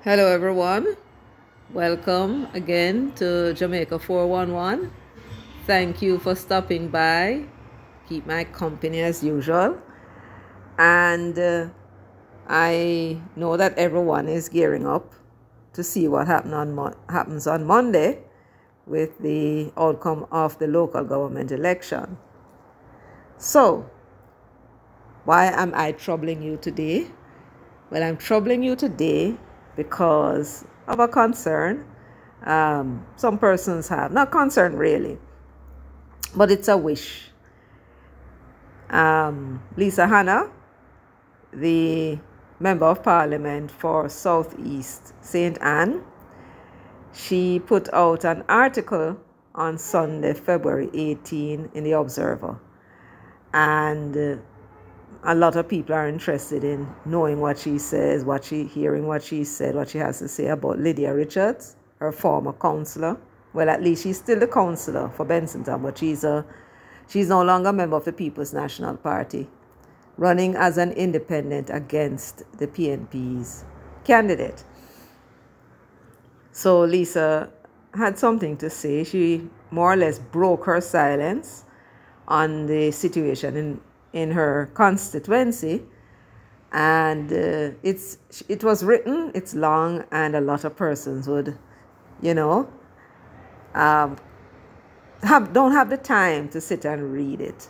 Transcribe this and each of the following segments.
Hello, everyone. Welcome again to Jamaica 411. Thank you for stopping by. Keep my company as usual. And I know that everyone is gearing up to see what happens on Monday with the outcome of the local government election. So, why am I troubling you today? Well, I'm troubling you today because of a concern some persons have. Not concern really, but it's a wish. Lisa Hanna, the Member of Parliament for Southeast St. Anne, she put out an article on Sunday, February 18 in the Observer. And a lot of people are interested in knowing what she says, hearing what she said, what she has to say about Lydia Richards, her former councillor. Well, at least she's still the councillor for Bensonton, but she's no longer a member of the People's National Party, running as an independent against the PNP's candidate. So Lisa had something to say. She more or less broke her silence on the situation in her constituency, and it was written, it's long, and a lot of persons would, don't have the time to sit and read it.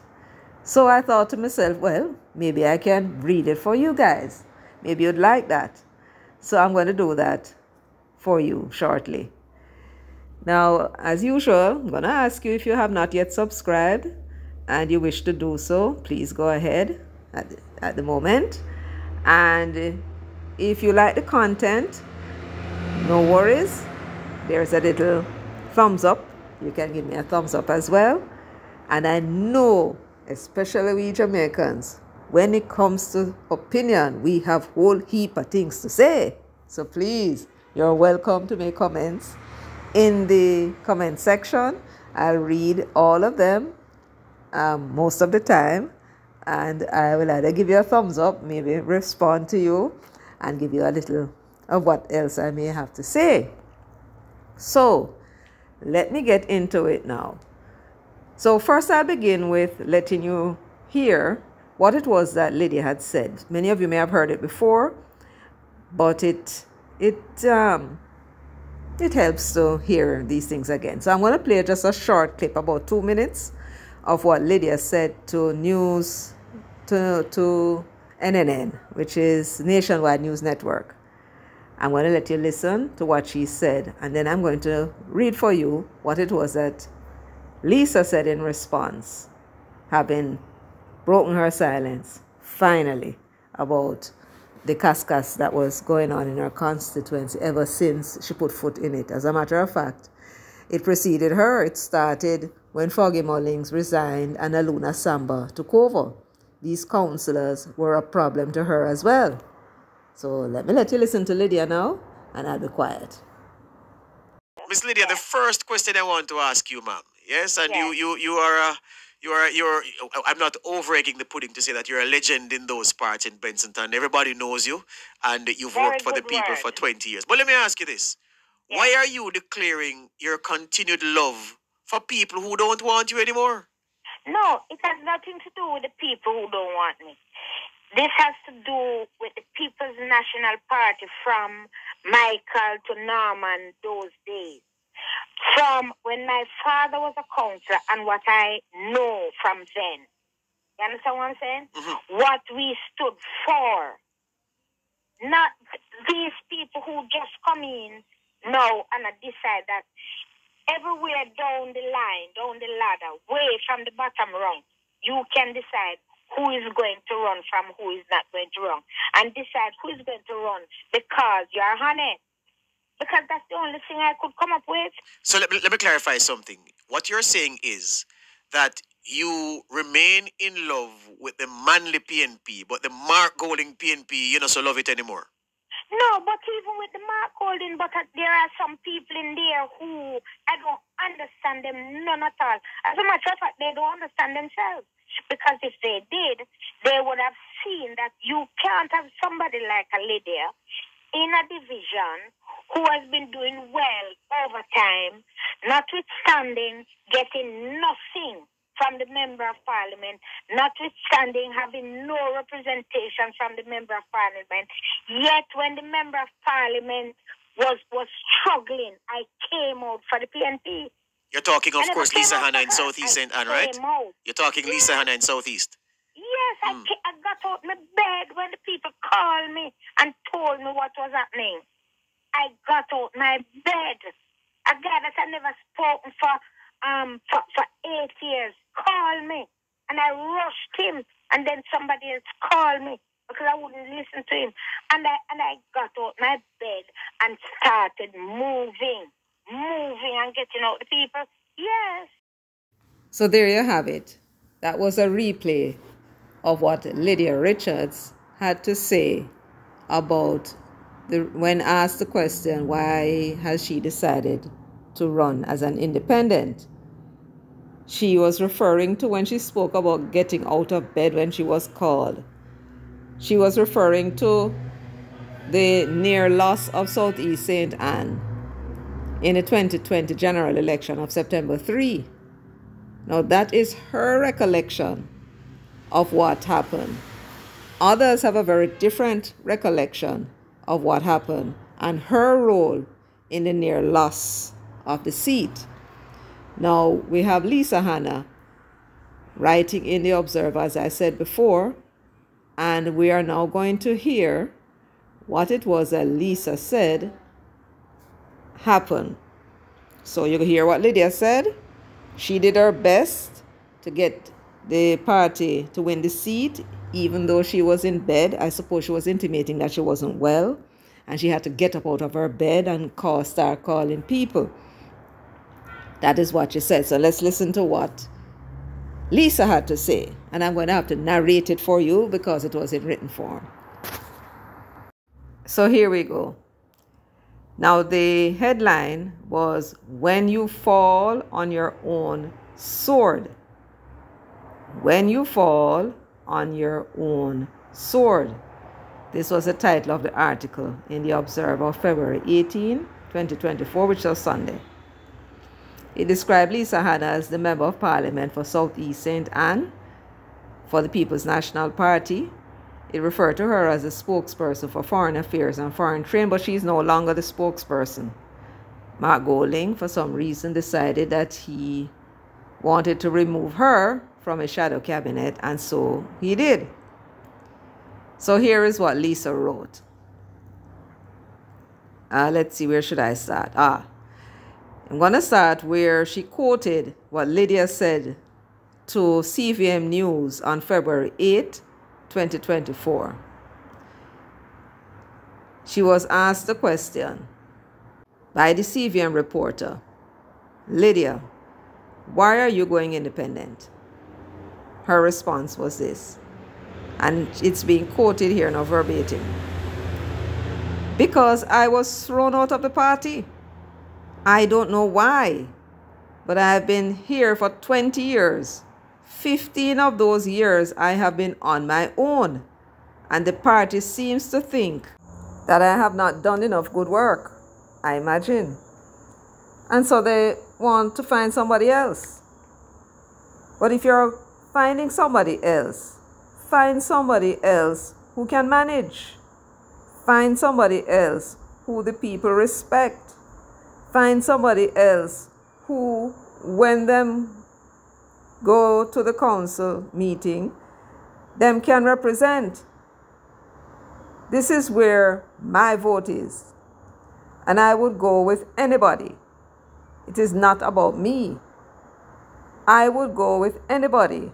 So I thought to myself, well, maybe I can read it for you guys. Maybe you'd like that. So I'm going to do that for you shortly. Now, as usual, I'm going to ask you, if you have not yet subscribed and you wish to do so, please go ahead at the moment. And if you like the content, no worries. There's a little thumbs up. You can give me a thumbs up as well. And I know, especially we Jamaicans, when it comes to opinion, we have a whole heap of things to say. So please, you're welcome to make comments in the comment section. I'll read all of them most of the time, and I will either give you a thumbs up, maybe respond to you, and give you a little of what else I may have to say. So let me get into it now. So first I'll begin with letting you hear what it was that Lydia had said. Many of you may have heard it before, but it helps to hear these things again. So I'm going to play just a short clip, about 2 minutes, of what Lydia said to NNN, which is Nationwide News Network. I'm going to let you listen to what she said, and then I'm going to read for you what it was that Lisa said in response, having broken her silence, finally, about the cascas that was going on in her constituency ever since she put foot in it. As a matter of fact, it preceded her. It started when Foggy Mullings resigned and Aluna Samba took over. These councillors were a problem to her as well. So let me let you listen to Lydia now, and I'll be quiet. Miss Lydia, the first question I want to ask you, ma'am. Yes, and you're. I'm not over egging the pudding to say that you're a legend in those parts in Bensonton. Everybody knows you, and you've worked for the people for 20 years. But let me ask you this: why are you declaring your continued love for people who don't want you anymore? No, it has nothing to do with the people who don't want me. This has to do with the People's National Party from Michael to Norman those days. From when my father was a councillor and what I know from then. You understand what I'm saying? Mm-hmm. What we stood for. Not these people who just come in now and decide that everywhere down the line, down the ladder, way from the bottom rung, you can decide who is going to run from who is not going to run. And decide who is going to run because you're honey. Because that's the only thing I could come up with. So let me clarify something. What you're saying is that you remain in love with the manly PNP, but the Mark Golding PNP, you don't so love it anymore. No, but even with the Mark Golding, but there are some people in there who I don't understand them none at all. As a matter of fact, they don't understand themselves. Because if they did, they would have seen that you can't have somebody like a Lydia in a division who has been doing well over time, notwithstanding getting nothing from the Member of Parliament, notwithstanding having no representation from the Member of Parliament. Yet when the Member of Parliament was struggling, I came out for the PNP. You're talking, of course, Lisa Hanna in Southeast St. Anne, right? You're talking Lisa Hanna in Southeast. Yes, I got out my bed when the people called me and told me what was happening. I got out my bed. A guy that I never spoken for 8 years called me, and I rushed him, and then somebody else called me because I wouldn't listen to him, and I got out my bed and started moving and getting out the people. Yes. So there you have it. That was a replay of what Lydia Richards had to say about when asked the question, why has she decided to run as an independent? She was referring to when she spoke about getting out of bed when she was called. She was referring to the near loss of Southeast St. Anne in the 2020 general election of September 3. Now that is her recollection of what happened. Others have a very different recollection of what happened and her role in the near loss of the seat. Now we have Lisa Hanna writing in the Observer, as I said before, and we are now going to hear what it was that Lisa said happened. So you hear what Lydia said. She did her best to get the party to win the seat, even though she was in bed. I suppose she was intimating that she wasn't well, and she had to get up out of her bed and start calling people. That is what she said. So let's listen to what Lisa had to say. And I'm going to have to narrate it for you because it was in written form. So here we go. Now the headline was, "When you fall on your own sword." When you fall on your own sword. This was the title of the article in the Observer of February 18, 2024, which was Sunday. It described Lisa Hanna as the Member of Parliament for Southeast St. Anne for the People's National Party. It referred to her as a spokesperson for foreign affairs and foreign trade, but she's no longer the spokesperson. Mark Golding, for some reason, decided that he wanted to remove her from a shadow cabinet, and so he did. So here is what Lisa wrote. Let's see, where should I start? I'm going to start where she quoted what Lydia said to CVM News on February 8, 2024. She was asked the question by the CVM reporter, "Lydia, why are you going independent?" Her response was this, and it's being quoted here now verbatim. "Because I was thrown out of the party. I don't know why, but I have been here for 20 years. 15 of those years I have been on my own, and the party seems to think that I have not done enough good work, I imagine. And so they want to find somebody else. But if you're finding somebody else, find somebody else who can manage. Find somebody else who the people respect. Find somebody else who, when them go to the council meeting, them can represent. This is where my vote is. And I would go with anybody. It is not about me. I would go with anybody.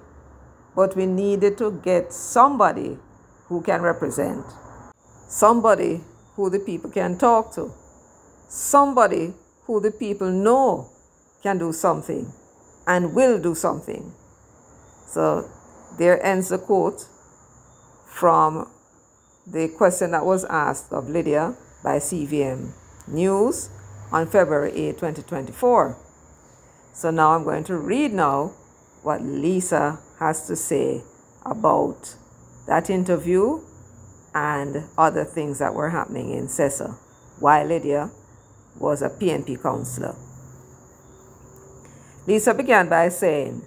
But we needed to get somebody who can represent. Somebody who the people can talk to. Somebody who the people know can do something and will do something." So there ends the quote from the question that was asked of Lydia by CVM News on February 8, 2024. So now I'm going to read now what Lisa has to say about that interview and other things that were happening in Sessa while Lydia was a PNP councillor. Lisa began by saying,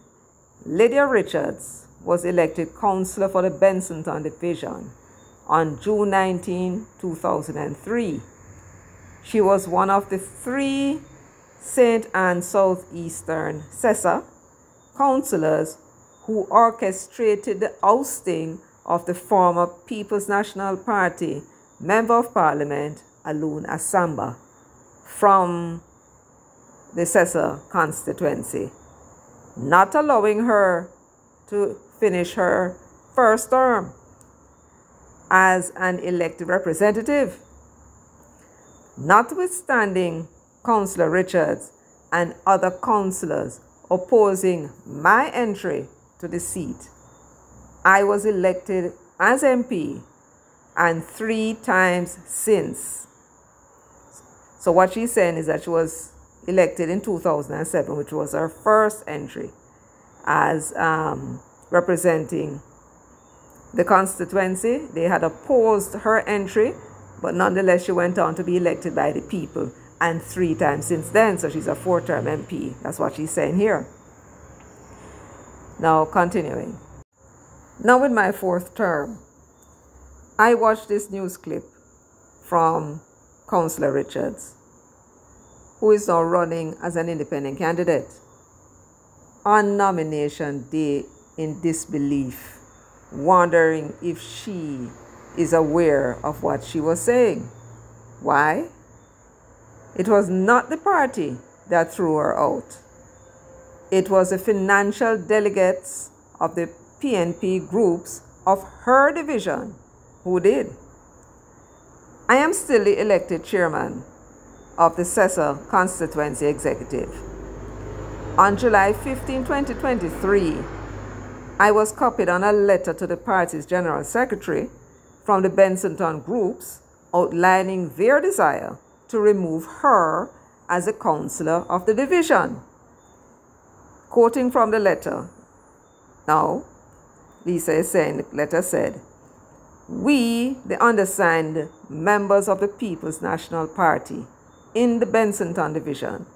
Lydia Richards was elected councillor for the Bensonton Division on June 19, 2003. She was one of the 3 St. Anne Southeastern Sessa councillors who orchestrated the ousting of the former People's National Party Member of Parliament, Alun Asamba, from the Sessa constituency, not allowing her to finish her first term as an elected representative. Notwithstanding Councillor Richards and other councillors opposing my entry to the seat, I was elected as MP and 3 times since. So what she's saying is that she was elected in 2007, which was her first entry as representing the constituency. They had opposed her entry, but nonetheless she went on to be elected by the people, and 3 times since then. So she's a 4-term MP. That's what she's saying here. Now continuing. Now in my 4th term, I watched this news clip from Councillor Richards, who is now running as an independent candidate, on nomination day in disbelief, wondering if she is aware of what she was saying. Why? It was not the party that threw her out. It was the financial delegates of the PNP groups of her division who did. I am still the elected chairman of the Sessa Constituency Executive. On July 15, 2023, I was copied on a letter to the party's General Secretary from the Bensonton groups outlining their desire to remove her as a councillor of the division. Quoting from the letter, now, Lisa is saying, the letter said, "We, the undersigned members of the People's National Party in the Bensonton Division,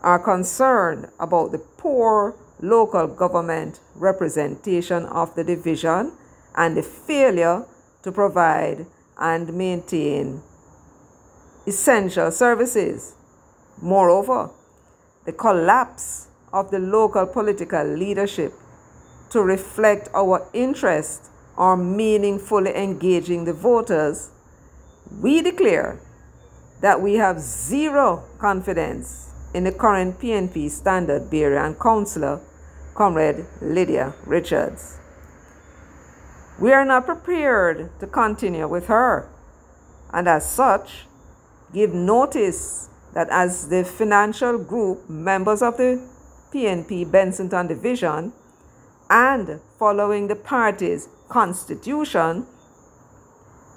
are concerned about the poor local government representation of the division and the failure to provide and maintain essential services. Moreover, the collapse of the local political leadership to reflect our interest or meaningfully engaging the voters, we declare that we have zero confidence in the current PNP standard bearer and councillor, Comrade Lydia Richards. We are not prepared to continue with her, and as such, give notice that as the financial group members of the PNP Bensonton Division, and following the party's constitution,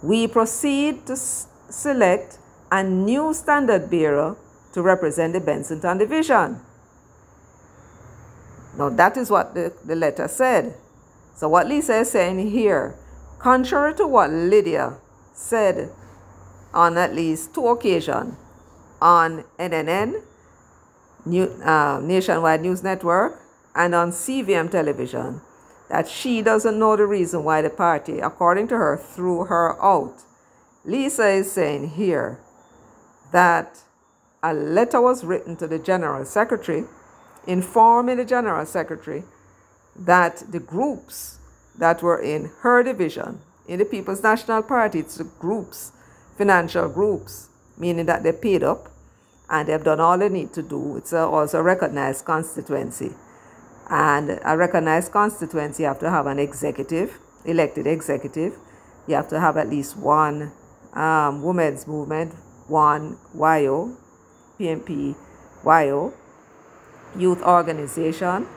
we proceed to select a new standard bearer to represent the Bensonton Division." Now that is what the letter said. So what Lisa is saying here, contrary to what Lydia said on at least 2 occasions on NNN, Nationwide News Network, and on CVM television, that she doesn't know the reason why the party, according to her, threw her out. Lisa is saying here that a letter was written to the General Secretary informing the General Secretary that the groups that were in her division, in the People's National Party, it's the groups, financial groups, meaning that they paid up and they've done all they need to do. It's also a recognized constituency. And a recognized constituency, you have to have an executive, elected executive. You have to have at least 1 women's movement, 1 YO, PNP YO, youth organization.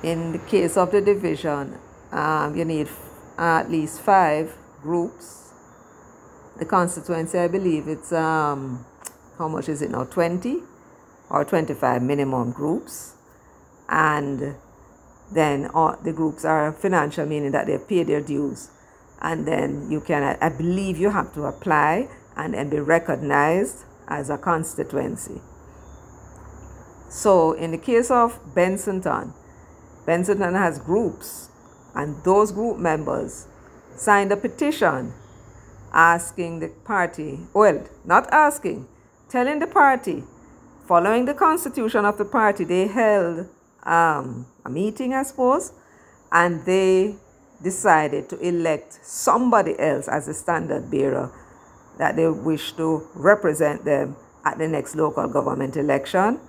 In the case of the division, you need at least 5 groups. The constituency, I believe it's, how much is it now, 20 or 25 minimum groups. And then the groups are financial, meaning that they've paid their dues. and then you can, I believe you have to apply and then be recognized as a constituency. So in the case of Bensonton has groups, and those group members signed a petition asking the party, well, not asking, telling the party, following the constitution of the party, they held a meeting, I suppose, and they decided to elect somebody else as a standard bearer that they wish to represent them at the next local government election,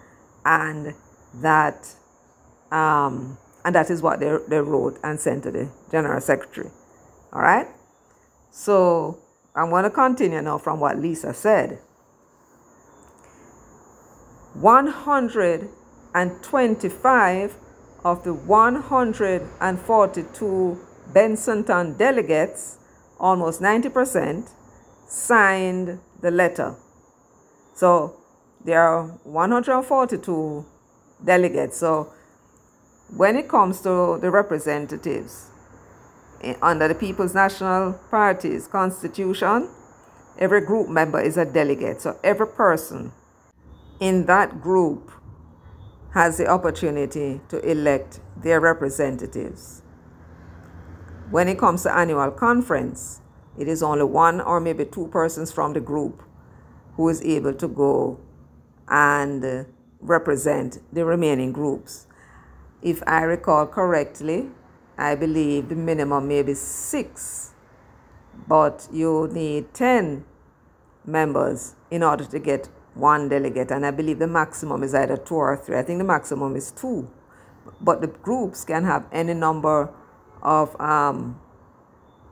and that is what they wrote and sent to the General Secretary. All right? So I'm going to continue now from what Lisa said. 125 of the 142 Bensonton delegates, almost 90%, signed the letter. So there are 142 delegates. So when it comes to the representatives under the People's National Party's constitution, every group member is a delegate. So every person in that group has the opportunity to elect their representatives. When it comes to annual conference, it is only one or maybe two persons from the group who is able to go and represent the remaining groups. If I recall correctly, I believe the minimum may be 6, but you need 10 members in order to get one delegate, and I believe the maximum is either 2 or 3. I think the maximum is 2, but the groups can have any number of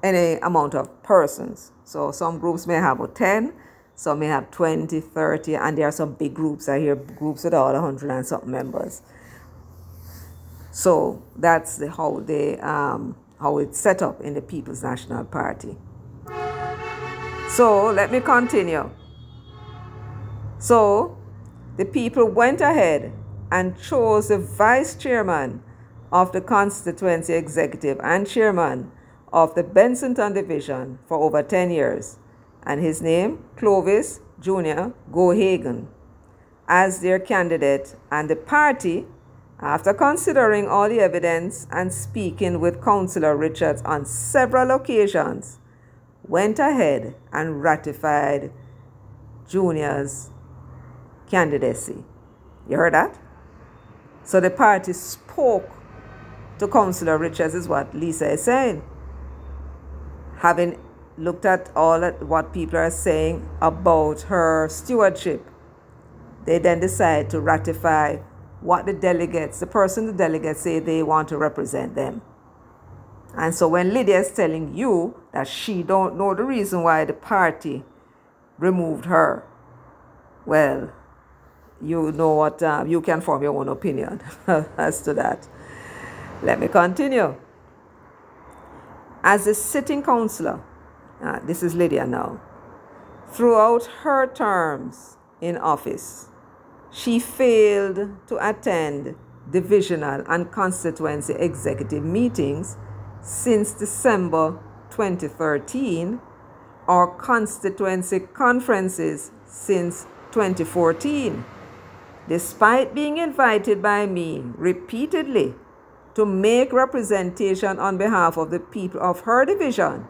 any amount of persons. So some groups may have 10, some may have 20, 30, and there are some big groups. I hear groups with all 100 and something members. So that's how it's set up in the People's National Party. So let me continue. So the people went ahead and chose the vice chairman of the constituency executive and chairman of the Bensonton division for over 10 years, and his name, Clovis Jr. Gohagen, as their candidate, and the party, after considering all the evidence and speaking with Councillor Richards on several occasions, went ahead and ratified Junior's candidacy. You heard that? So the party spoke to Councillor Richards, is what Lisa is saying. Having looked at all at what people are saying about her stewardship, they then decide to ratify what the delegates say they want to represent them. And so when Lydia is telling you that she don't know the reason why the party removed her, well, you know what, you can form your own opinion as to that. Let me continue. As a sitting councillor, this is Lydia now, throughout her terms in office, she failed to attend divisional and constituency executive meetings since December 2013 or constituency conferences since 2014, despite being invited by me repeatedly to make representation on behalf of the people of her division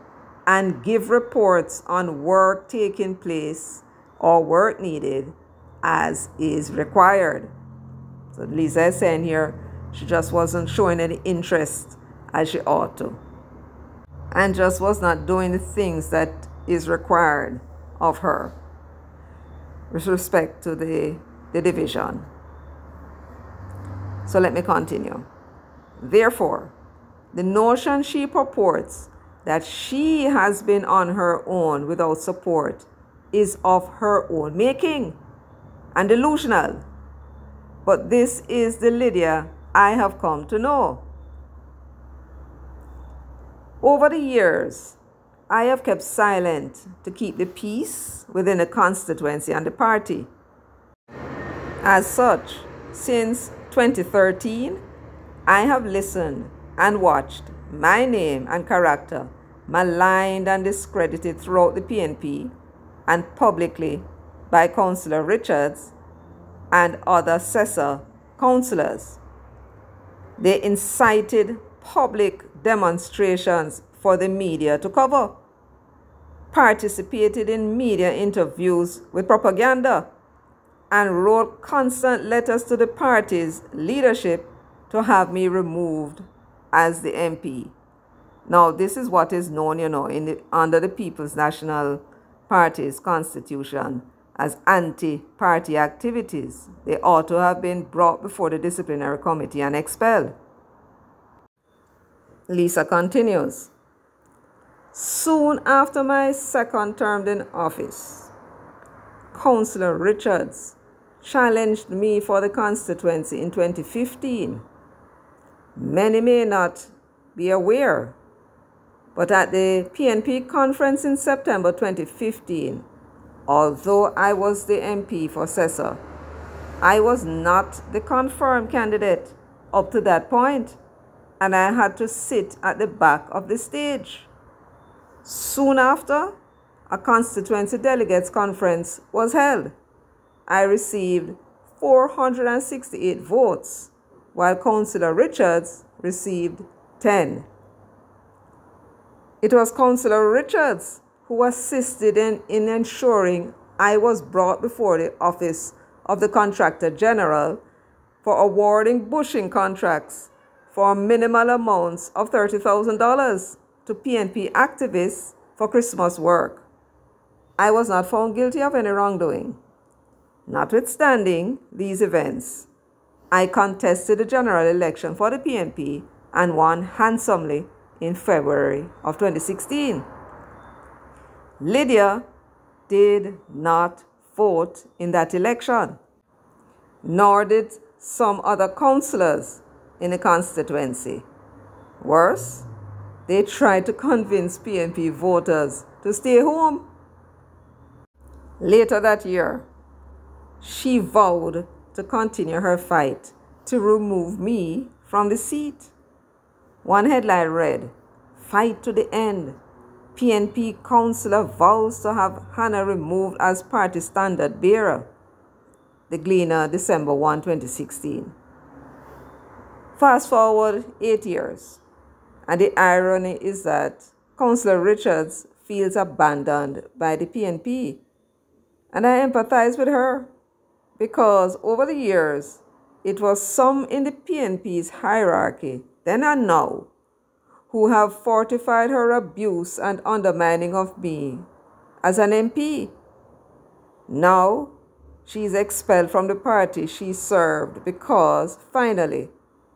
and give reports on work taking place or work needed as is required. So Lisa is saying here she just wasn't showing any interest as she ought to, and just was not doing the things that is required of her with respect to the division. So let me continue. Therefore, the notion she purports that she has been on her own without support is of her own making and delusional. But this is the Lydia I have come to know. Over the years, I have kept silent to keep the peace within the constituency and the party. As such, since 2013, I have listened and watched my name and character maligned and discredited throughout the PNP and publicly by Councillor Richards and other CESA councillors. They incited public demonstrations for the media to cover, participated in media interviews with propaganda, and wrote constant letters to the party's leadership to have me removed as the MP. Now, this is what is known, under the People's National Party's constitution as anti-party activities. They ought to have been brought before the disciplinary committee and expelled. Lisa continues. Soon after my second term in office, Councillor Richards challenged me for the constituency in 2015. Many may not be aware, but at the PNP conference in September 2015, although I was the MP for CESA, I was not the confirmed candidate up to that point, and I had to sit at the back of the stage. Soon after, a constituency delegates conference was held. I received 468 votes, while Councillor Richards received 10. It was Councillor Richards who assisted in ensuring I was brought before the office of the Contractor General for awarding bushing contracts for minimal amounts of $30,000 to PNP activists for Christmas work. I was not found guilty of any wrongdoing. Notwithstanding these events, I contested the general election for the PNP and won handsomely in February of 2016. Lydia did not vote in that election, nor did some other councillors in the constituency. Worse, they tried to convince PNP voters to stay home. Later that year, she vowed to continue her fight to remove me from the seat. One headline read, "Fight to the end. PNP councillor vows to have Hanna removed as party standard bearer." The Gleaner, December 1, 2016. Fast forward 8 years, and the irony is that Councillor Richards feels abandoned by the PNP. And I empathize with her, because over the years, it was some in the PNP's hierarchy, then and now, who have fortified her abuse and undermining of me as an MP. Now, she is expelled from the party she served because, finally,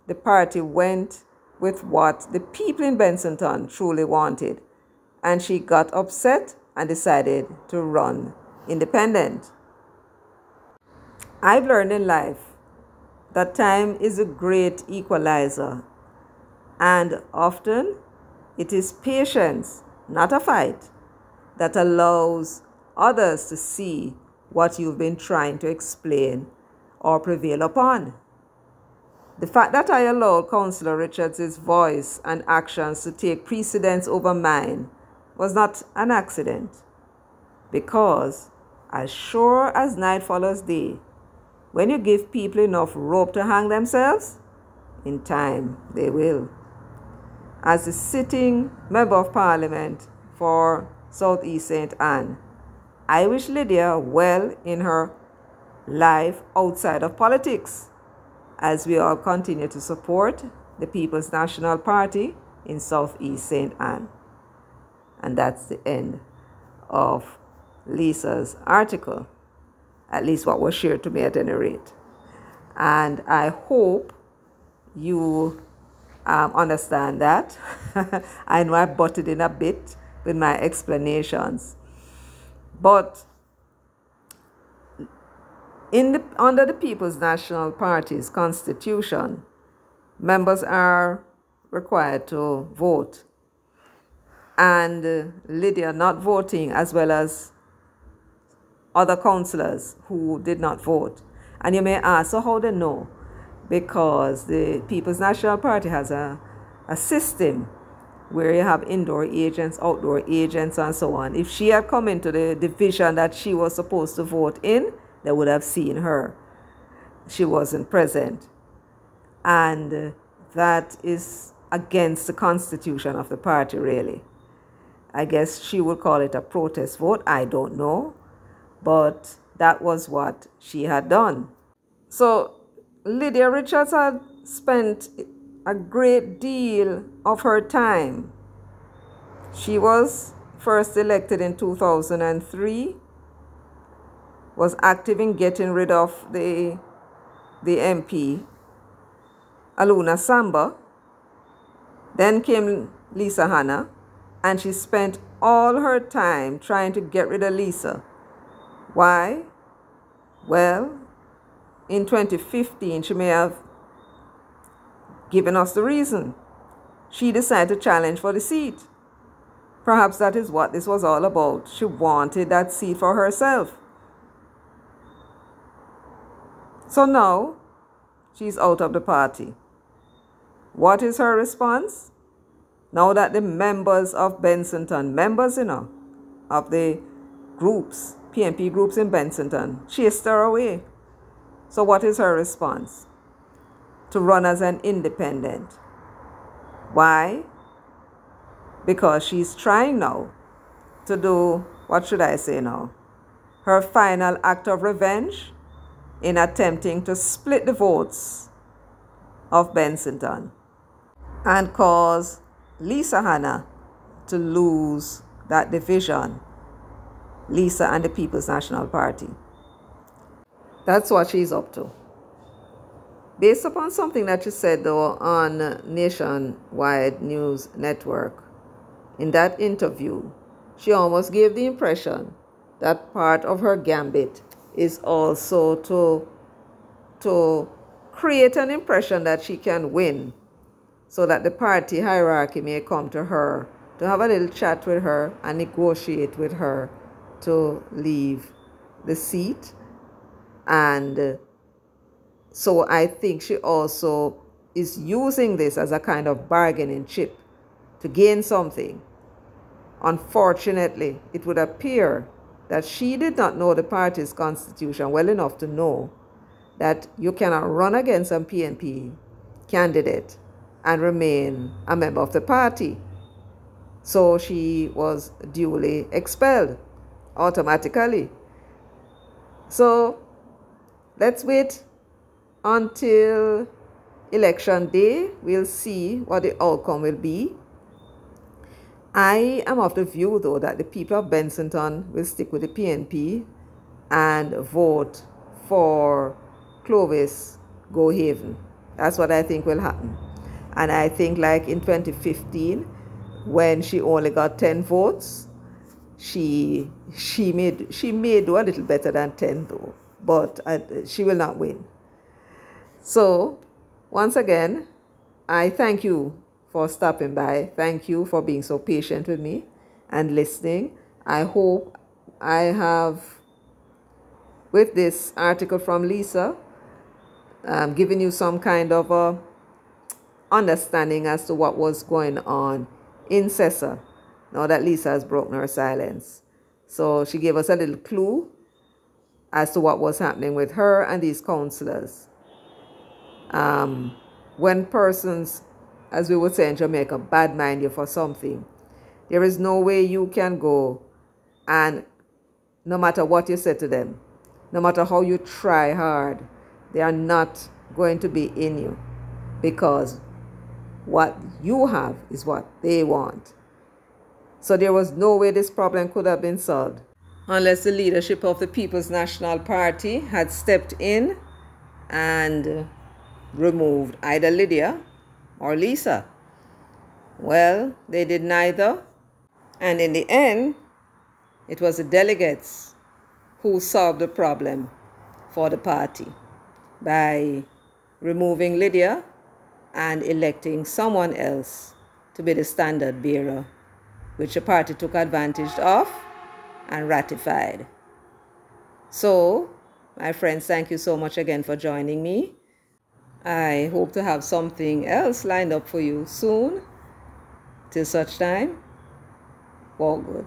the party went with what the people in Bensonton truly wanted, and she got upset and decided to run independent. I've learned in life that time is a great equalizer, and often it is patience, not a fight, that allows others to see what you've been trying to explain or prevail upon. The fact that I allowed Councillor Richards' voice and actions to take precedence over mine was not an accident, because as sure as night follows day, when you give people enough rope to hang themselves, in time they will. As the sitting Member of Parliament for South East St. Anne, I wish Lydia well in her life outside of politics, as we all continue to support the People's National Party in South East St. Anne. And that's the end of Lisa's article, at least what was shared to me at any rate. And I hope you understand that. I know I butted in a bit with my explanations, but under the People's National Party's constitution, members are required to vote. And Lydia not voting, as well as other councillors who did not vote. And you may ask, so how they know? Because the People's National Party has a system where you have indoor agents, outdoor agents, and so on. If she had come into the division that she was supposed to vote in, they would have seen her. She wasn't present. And that is against the constitution of the party, really. I guess she would call it a protest vote. I don't know. But that was what she had done. So Lydia Richards had spent a great deal of her time. She was first elected in 2003, was active in getting rid of the MP, Aluna Samba. Then came Lisa Hanna, and she spent all her time trying to get rid of Lisa. Why? Well, in 2015, she may have given us the reason. She decided to challenge for the seat. Perhaps that is what this was all about. She wanted that seat for herself. So now, she's out of the party. What is her response? Now that the members of Bensonton, members, of the groups, PNP groups in Bensonton, chased her away. So what is her response? To run as an independent. Why? Because she's trying now to do, what should I say now? Her final act of revenge in attempting to split the votes of Bensonton and cause Lisa Hanna to lose that division, Lisa and the People's National Party. That's what she's up to. Based upon something that she said, though, on Nationwide News Network, in that interview, she almost gave the impression that part of her gambit is also to create an impression that she can win, so that the party hierarchy may come to her to have a little chat with her and negotiate with her to leave the seat. And so I think she also is using this as a kind of bargaining chip to gain something. Unfortunately, it would appear that she did not know the party's constitution well enough to know that you cannot run against a PNP candidate and remain a member of the party. So she was duly expelled automatically. So let's wait until election day. We'll see what the outcome will be. I am of the view, though, that the people of Bensonton will stick with the PNP and vote for Clovis Gohaven. That's what I think will happen. And I think, like in 2015, when she only got 10 votes, she may do a little better than 10, though, but she will not win. So, once again, I thank you for stopping by. Thank you for being so patient with me and listening. I hope I have, with this article from Lisa, given you some kind of a understanding as to what was going on in Sessa, now that Lisa has broken her silence. So she gave us a little clue as to what was happening with her and these councillors. When persons, as we would say in Jamaica, bad mind you for something, there is no way you can go and, no matter what you say to them, no matter how you try hard, they are not going to be in you, because what you have is what they want. So there was no way this problem could have been solved unless the leadership of the People's National Party had stepped in and removed either Lydia or Lisa. Well, they did neither. And in the end, it was the delegates who solved the problem for the party by removing Lydia and electing someone else to be the standard bearer, which the party took advantage of and ratified. So, my friends, thank you so much again for joining me. I hope to have something else lined up for you soon. Till such time, all good.